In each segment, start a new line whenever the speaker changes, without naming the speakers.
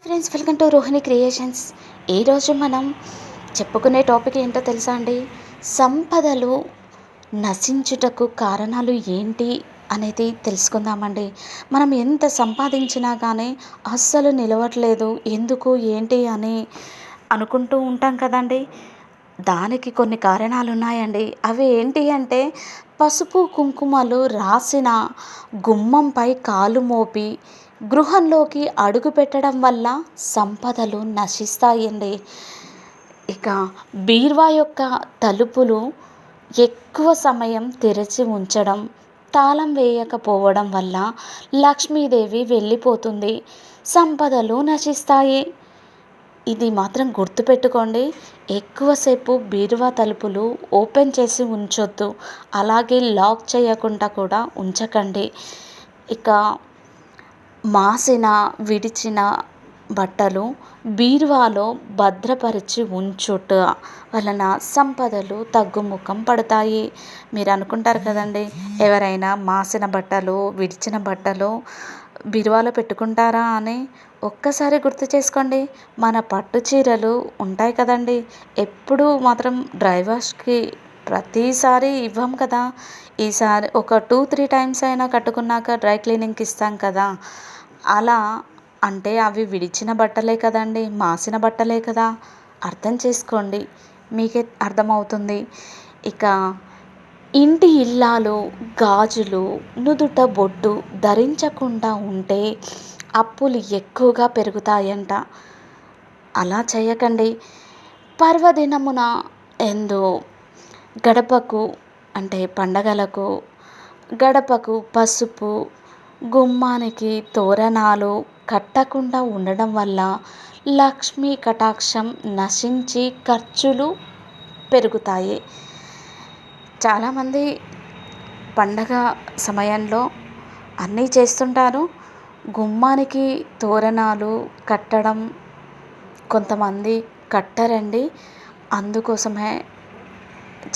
Friends, welcome to Rohini creations. ఈరోజు మనం చెప్పుకునే టాపిక్ ఏంటో తెలుసా అండి? సంపదలు నశించుటకు కారణాలు ఏంటి అనేది తెలుసుకుందామండి. మనం ఎంత సంపాదించినా కానీ అస్సలు నిలవట్లేదు, ఎందుకు ఏంటి అని అనుకుంటూ ఉంటాం కదండి. దానికి కొన్ని కారణాలు ఉన్నాయండి. అవి ఏంటి అంటే, పసుపు కుంకుమలు రాసిన గుమ్మంపై కాలు మోపి గృహంలోకి అడుగు పెట్టడం వల్ల సంపదలు నశిస్తాయండి. ఇక బీరువా యొక్క తలుపులు ఎక్కువ సమయం తెరిచి ఉంచడం, తాళం వేయకపోవడం వల్ల లక్ష్మీదేవి వెళ్ళిపోతుంది, సంపదలు నశిస్తాయి. ఇది మాత్రం గుర్తుపెట్టుకోండి. ఎక్కువసేపు బీరువా తలుపులు ఓపెన్ చేసి ఉంచొద్దు, అలాగే లాక్ చేయకుండా కూడా ఉంచకండి. ఇక మాసిన విడిచిన బట్టలు బీరువాలో భద్రపరిచి ఉంచుట వలన సంపదలు తగ్గుముఖం పడతాయి. మీరు అనుకుంటారు కదండి, ఎవరైనా మాసిన బట్టలు విడిచిన బట్టలు బీరువాలో పెట్టుకుంటారా అని. ఒక్కసారి గుర్తు చేసుకోండి. మన పట్టు చీరలు ఉంటాయి కదండి, ఎప్పుడు మాత్రం డ్రై వాష్కి ప్రతిసారి ఇవ్వం కదా. ఈసారి ఒక 2-3 టైమ్స్ అయినా కట్టుకున్నాక డ్రై క్లీనింగ్కి ఇస్తాం కదా. అలా అంటే అవి విడిచిన బట్టలే కదండి, మాసిన బట్టలే కదా. అర్థం చేసుకోండి, మీకే అర్థమవుతుంది. ఇక ఇంటి ఇల్లాలు గాజులు నుదుట బొట్టు ధరించకుండా ఉంటే అప్పులు ఎక్కువగా పెరుగుతాయంట. అలా చేయకండి. పర్వదినమున ఎందు గడపకు అంటే పండగలకు గడపకు పసుపు, గుమ్మానికి తోరణాలు కట్టకుండా ఉండడం వల్ల లక్ష్మీ కటాక్షం నశించి ఖర్చులు పెరుగుతాయి. చాలామంది పండగ సమయంలో అన్నీ చేస్తుంటారు. గుమ్మానికి తోరణాలు కట్టడం కొంతమంది కట్టరండి. అందుకోసమే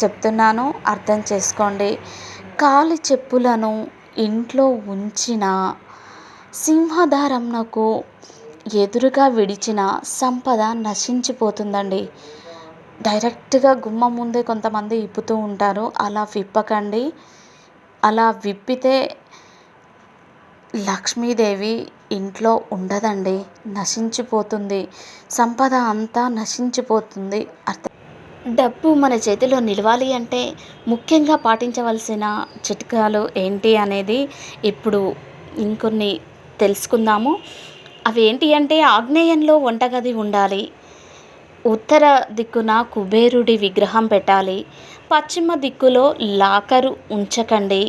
చెప్తున్నాను, అర్థం చేసుకోండి. కాలి చెప్పులను ఇంట్లో ఉంచిన సింహద్వారమునకు ఎదురుగా విడిచిన సంపద నశించిపోతుందండి. డైరెక్ట్గా గుమ్మం ముందే కొంతమంది విప్పుతూ ఉంటారు. అలా విప్పకండి. అలా విప్పితే లక్ష్మీదేవి ఇంట్లో ఉండదండి, నశించిపోతుంది. సంపద అంతా నశించిపోతుంది. డబ్బు మన చేతిలో నిలవాలి అంటే ముఖ్యంగా పాటించవలసిన చిట్కాలు ఏంటి అనేది ఇప్పుడు ఇంకొన్ని తెలుసుకుందాము. అవి ఏంటి అంటే, ఆగ్నేయంలో వంటగది ఉండాలి, ఉత్తర దిక్కున కుబేరుడి విగ్రహం పెట్టాలి, పశ్చిమ దిక్కులో లాకరు ఉంచకండి,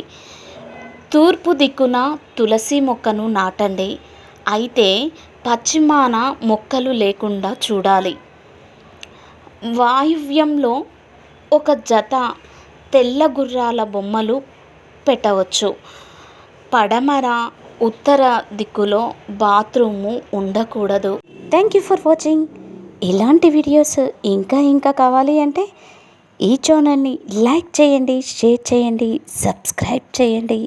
తూర్పు దిక్కున తులసి మొక్కను నాటండి. అయితే పశ్చిమాన మొక్కలు లేకుండా చూడాలి. వాయువ్యంలో ఒక జత తెల్ల గుర్రాల బొమ్మలు పెట్టవచ్చు. పడమర ఉత్తర దిక్కులో బాత్రూము ఉండకూడదు. Thank you for watching. ఇలాంటి వీడియోస్ ఇంకా కావాలి అంటే ఈ ఛానల్ని లైక్ చేయండి, షేర్ చేయండి, సబ్స్క్రైబ్ చేయండి.